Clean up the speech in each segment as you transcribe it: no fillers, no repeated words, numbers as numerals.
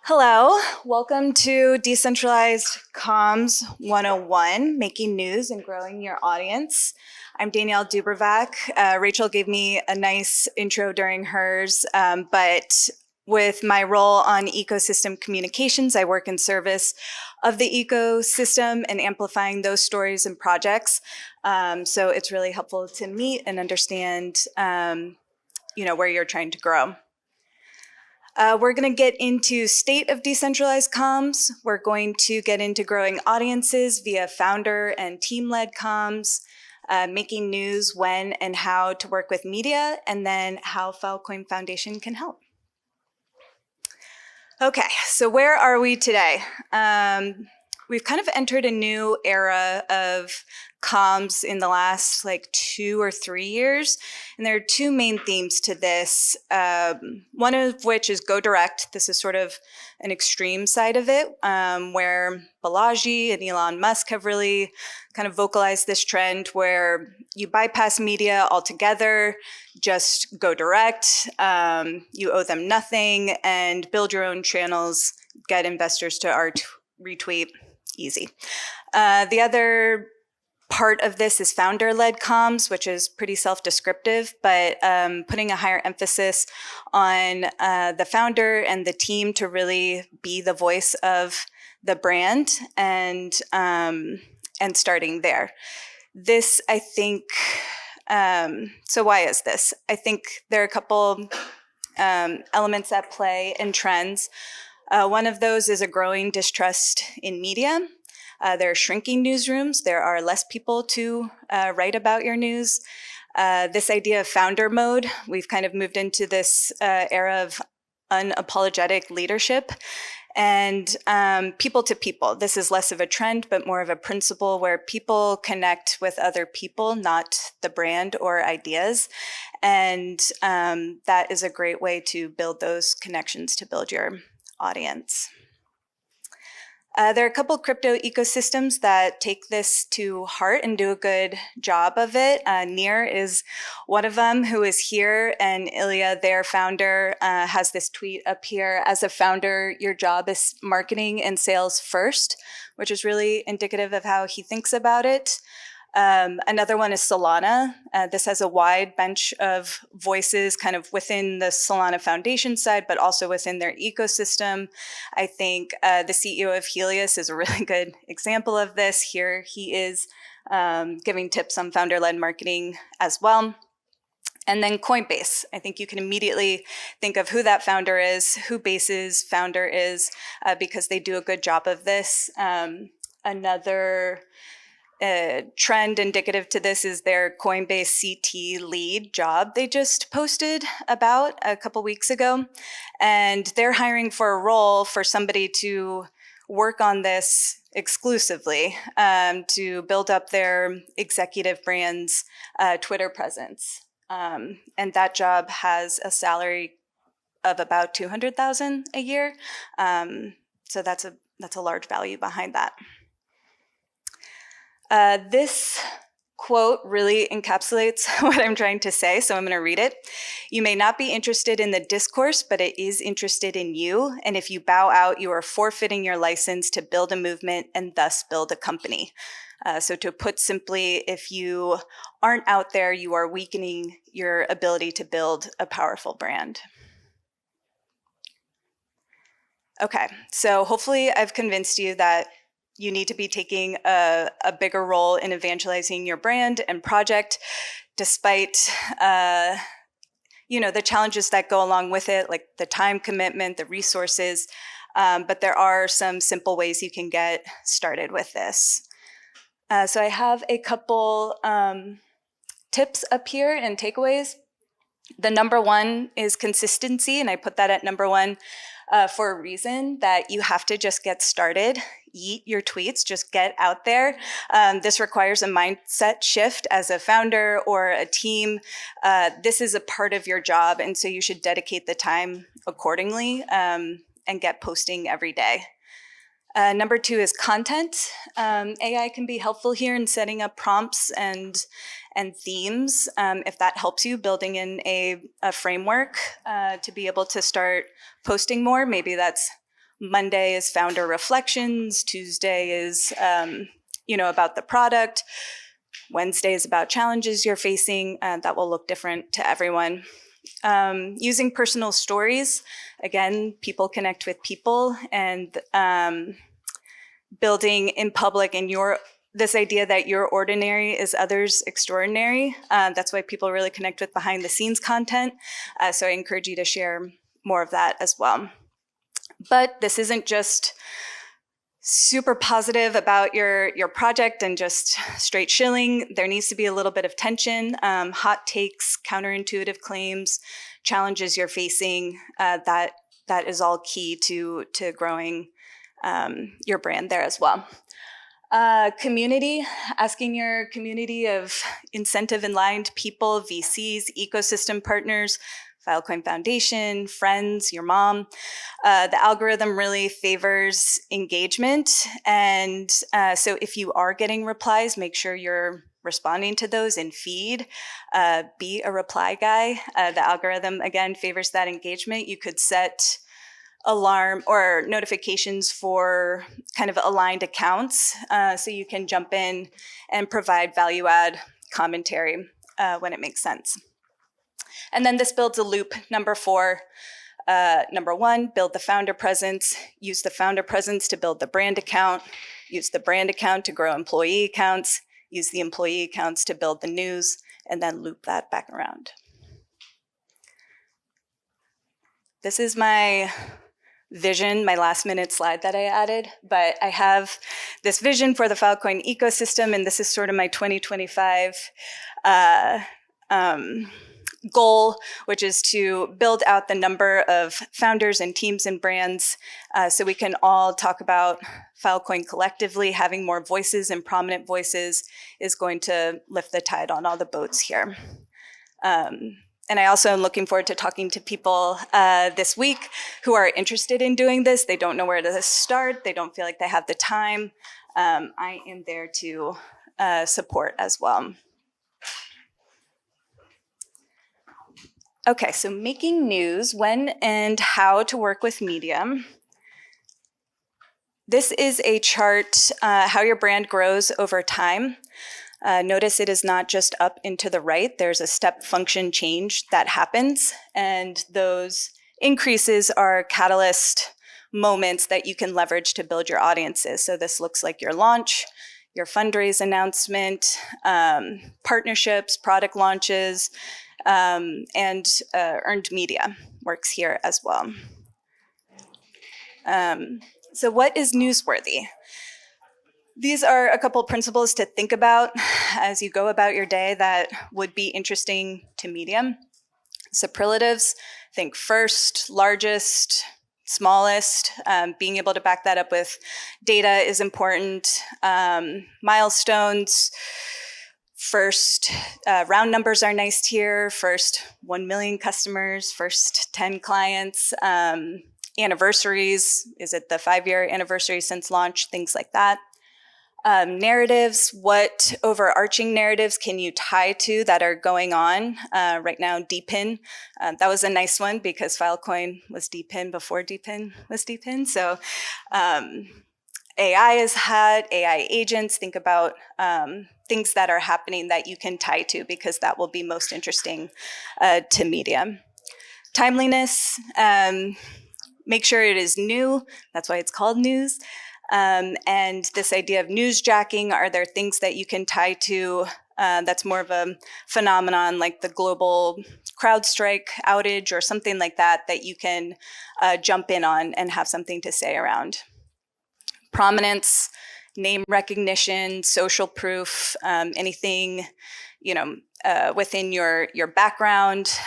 Hello, welcome to Decentralized Comms 101, making news and growing your audience. I'm Danielle Dubervac. Rachel gave me a nice intro during hers, but with my role on ecosystem communications, I work in service of the ecosystem and amplifying those stories and projects. So it's really helpful to meet and understand, where you're trying to grow. We're going to get into state of decentralized comms. We're going to get into growing audiences via founder and team-led comms, making news when and how to work with media, and then how Filecoin Foundation can help. Okay, so where are we today? We've kind of entered a new era of comms in the last 2 or 3 years. And there are two main themes to this, one of which is go direct. This is sort of an extreme side of it, where Balaji and Elon Musk have really kind of vocalized this trend where you bypass media altogether, just go direct, you owe them nothing, and build your own channels, get investors to retweet, easy. The other part of this is founder-led comms, which is pretty self-descriptive, but putting a higher emphasis on the founder and the team to really be the voice of the brand and starting there. This, I think, so why is this? I think there are a couple elements at play and trends. One of those is a growing distrust in media. There are shrinking newsrooms. There are less people to write about your news. This idea of founder mode, we've kind of moved into this era of unapologetic leadership and people to people. This is less of a trend, but more of a principle where people connect with other people, not the brand or ideas. And that is a great way to build those connections to build your audience. There are a couple crypto ecosystems that take this to heart and do a good job of it. Near is one of them, who is here, and Ilya, their founder, has this tweet up here: as a founder, your job is marketing and sales first, which is really indicative of how he thinks about it. Another one is Solana. This has a wide bench of voices kind of within the Solana Foundation side, but also within their ecosystem. I think the CEO of Helios is a really good example of this. Here he is giving tips on founder-led marketing as well. And then Coinbase. I think you can immediately think of who that founder is, who Base's founder is, because they do a good job of this. Another trend indicative to this is their Coinbase CT lead job they just posted about a couple weeks ago. And they're hiring for a role for somebody to work on this exclusively, to build up their executive brand's Twitter presence. And that job has a salary of about $200,000 a year. So that's a large value behind that. This quote really encapsulates what I'm trying to say, so I'm going to read it. You may not be interested in the discourse, but it is interested in you. And if you bow out, you are forfeiting your license to build a movement and thus build a company. So to put simply, if you aren't out there, you are weakening your ability to build a powerful brand. Okay, so hopefully I've convinced you that you need to be taking a bigger role in evangelizing your brand and project, despite the challenges that go along with it, like the time commitment, the resources. But there are some simple ways you can get started with this. So I have a couple tips up here and takeaways. The number one is consistency, and I put that at number one for a reason, that you have to just get started. Eat your tweets, just get out there. This requires a mindset shift as a founder or a team. This is a part of your job, and so you should dedicate the time accordingly and get posting every day. Number two is content. AI can be helpful here in setting up prompts and themes, if that helps you, building in a framework to be able to start posting more. Maybe that's Monday is founder reflections. Tuesday is, about the product. Wednesday is about challenges you're facing. That will look different to everyone. Using personal stories. Again, people connect with people, and building in public and this idea that your ordinary is others' extraordinary. That's why people really connect with behind the scenes content. So I encourage you to share more of that as well. But this isn't just super positive about your project and just straight shilling. There needs to be a little bit of tension, hot takes, counterintuitive claims, challenges you're facing. That is all key to growing your brand there as well. Community, asking your community of incentive-aligned people, VCs, ecosystem partners, Filecoin Foundation, friends, your mom. The algorithm really favors engagement. And so if you are getting replies, make sure you're responding to those in feed. Be a reply guy. The algorithm, again, favors that engagement. You could set alarm or notifications for kind of aligned accounts, so you can jump in and provide value add commentary when it makes sense. And then this builds a loop. Number 4, number 1, build the founder presence, use the founder presence to build the brand account, use the brand account to grow employee accounts, use the employee accounts to build the news, and then loop that back around. This is my vision, my last minute slide that I added, but I have this vision for the Filecoin ecosystem, and this is sort of my 2025 goal, which is to build out the number of founders and teams and brands so we can all talk about Filecoin collectively. Having more voices and prominent voices is going to lift the tide on all the boats here. And I also am looking forward to talking to people this week who are interested in doing this. They don't know where to start. They don't feel like they have the time. I am there to support as well. Okay, so making news, when and how to work with media. This is a chart, how your brand grows over time. Notice it is not just up and to the right. There's a step function change that happens, and those increases are catalyst moments that you can leverage to build your audiences. So this looks like your launch, your fundraise announcement, partnerships, product launches, and earned media works here as well. So what is newsworthy? These are a couple principles to think about as you go about your day that would be interesting to media. Superlatives, think first, largest, smallest. Being able to back that up with data is important. Milestones, first, round numbers are nice here. First 1 million customers, first 10 clients. Anniversaries, is it the 5-year anniversary since launch? Things like that. Narratives, what overarching narratives can you tie to that are going on? Right now, DPIN, that was a nice one because Filecoin was DPIN before DPIN was DPIN. So AI has had AI agents. Think about things that are happening that you can tie to because that will be most interesting to media. Timeliness, make sure it is new. That's why it's called news. And this idea of newsjacking, are there things that you can tie to that's more of a phenomenon like the global CrowdStrike outage or something like that that you can jump in on and have something to say around. Prominence, name recognition, social proof, anything within your background,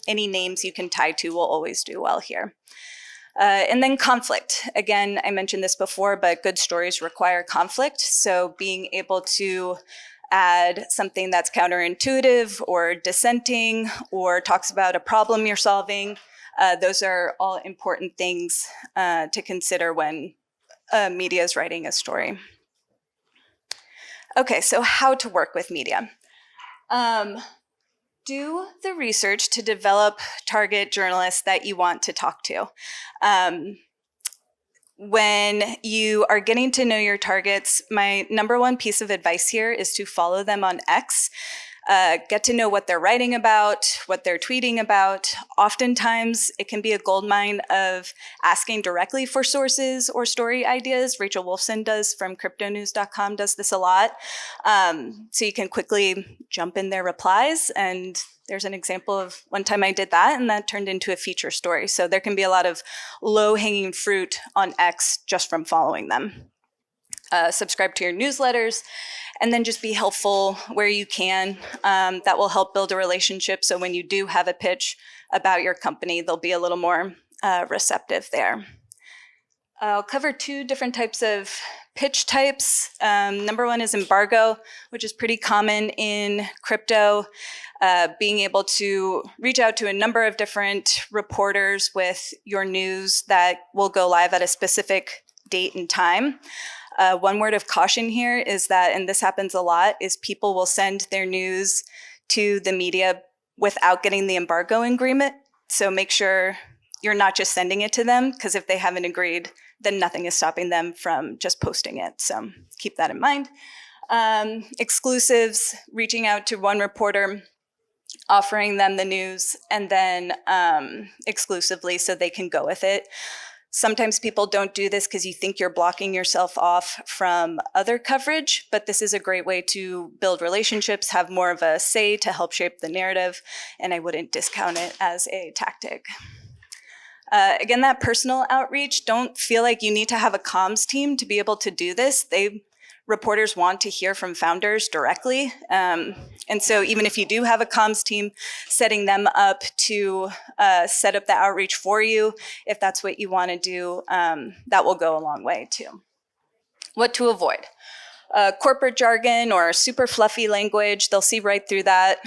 any names you can tie to will always do well here. And then conflict. Again, I mentioned this before, but good stories require conflict. So being able to add something that's counterintuitive or dissenting or talks about a problem you're solving, those are all important things to consider when media is writing a story. Okay, so how to work with media. Do the research to develop target journalists that you want to talk to. When you are getting to know your targets, my number one piece of advice here is to follow them on X. Get to know what they're writing about, what they're tweeting about. Oftentimes, it can be a goldmine of asking directly for sources or story ideas. Rachel Wolfson does from cryptonews.com does this a lot. So you can quickly jump in their replies. And there's an example of one time I did that, and that turned into a feature story. So there can be a lot of low-hanging fruit on X just from following them. Subscribe to your newsletters, and then just be helpful where you can. That will help build a relationship. So when you do have a pitch about your company, they'll be a little more receptive there. I'll cover two different types of pitch types. Number one is embargo, which is pretty common in crypto. Being able to reach out to a number of different reporters with your news that will go live at a specific date and time. One word of caution here is that, and this happens a lot, is people will send their news to the media without getting the embargo agreement. So make sure you're not just sending it to them, because if they haven't agreed, then nothing is stopping them from just posting it. So keep that in mind. Exclusives, reaching out to one reporter, offering them the news, and then exclusively so they can go with it. Sometimes people don't do this because you think you're blocking yourself off from other coverage, but this is a great way to build relationships, have more of a say to help shape the narrative, and I wouldn't discount it as a tactic. Again, that personal outreach, don't feel like you need to have a comms team to be able to do this. Reporters want to hear from founders directly. And so even if you do have a comms team, setting them up to set up the outreach for you, if that's what you want to do, that will go a long way too. What to avoid? Corporate jargon or super fluffy language, they'll see right through that.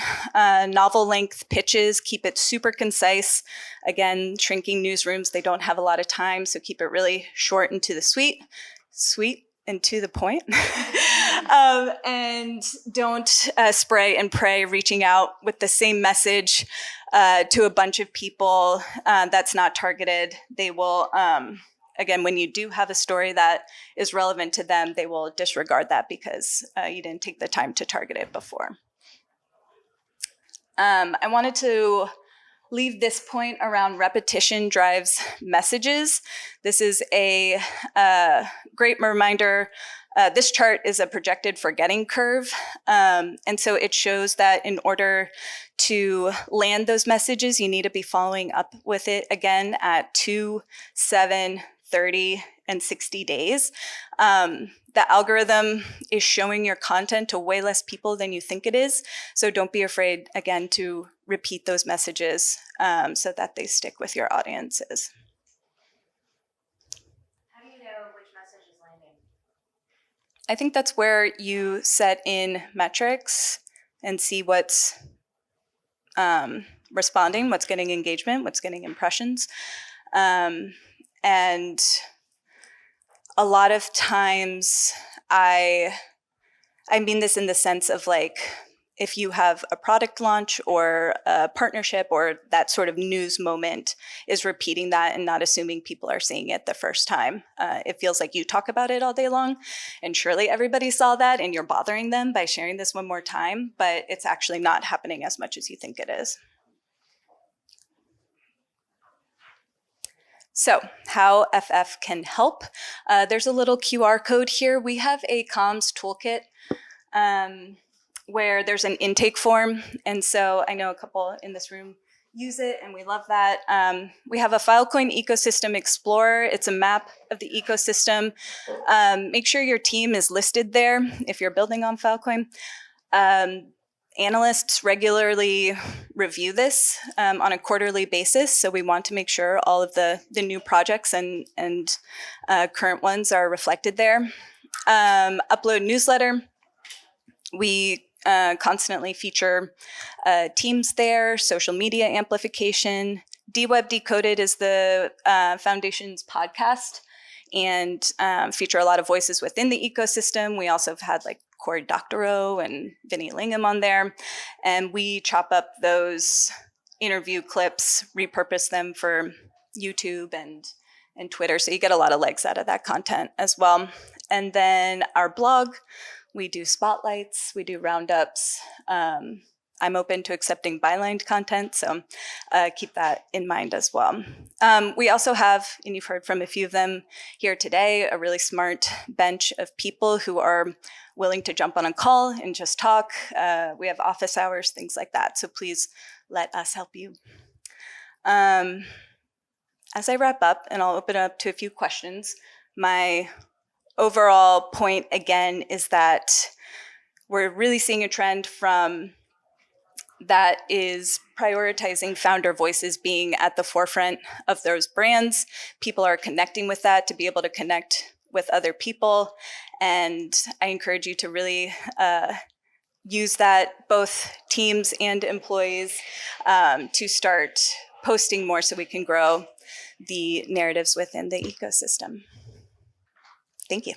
Novel length pitches, keep it super concise. Again, shrinking newsrooms, they don't have a lot of time, so keep it really short and to the sweet and to the point. And don't spray and pray, reaching out with the same message to a bunch of people that's not targeted. They will, again, when you do have a story that is relevant to them, they will disregard that because you didn't take the time to target it before. I wanted to leave this point around repetition drives messages. This is a great reminder. This chart is a projected forgetting curve. And so it shows that in order to land those messages, you need to be following up with it again at 2, 7, 30, and 60 days. The algorithm is showing your content to way less people than you think it is. So don't be afraid, again, to repeat those messages so that they stick with your audiences. How do you know which message is landing? I think that's where you set in metrics and see what's responding, what's getting engagement, what's getting impressions. And a lot of times I mean this in the sense of like, if you have a product launch or a partnership or that sort of news moment is repeating that and not assuming people are seeing it the first time. It feels like you talk about it all day long and surely everybody saw that and you're bothering them by sharing this one more time, but it's actually not happening as much as you think it is. So how FF can help. There's a little QR code here. We have a comms toolkit where there's an intake form. And so I know a couple in this room use it and we love that. We have a Filecoin ecosystem explorer. It's a map of the ecosystem. Make sure your team is listed there if you're building on Filecoin. Analysts regularly review this on a quarterly basis, so we want to make sure all of the new projects and current ones are reflected there. Upload newsletter. We constantly feature teams there, social media amplification. DWeb Decoded is the Foundation's podcast and feature a lot of voices within the ecosystem. We also have had like Cory Doctorow and Vinny Lingham on there. And we chop up those interview clips, repurpose them for YouTube and and Twitter. So you get a lot of legs out of that content as well. And then our blog, we do spotlights, we do roundups. I'm open to accepting bylined content, so keep that in mind as well. We also have, and you've heard from a few of them here today, a really smart bench of people who are willing to jump on a call and just talk. We have office hours, things like that, so please let us help you. As I wrap up, and I'll open it up to a few questions, my overall point again is that we're really seeing a trend from that is prioritizing founder voices being at the forefront of those brands. People are connecting with that to be able to connect with other people. And I encourage you to really use that, both teams and employees, to start posting more so we can grow the narratives within the ecosystem. Thank you.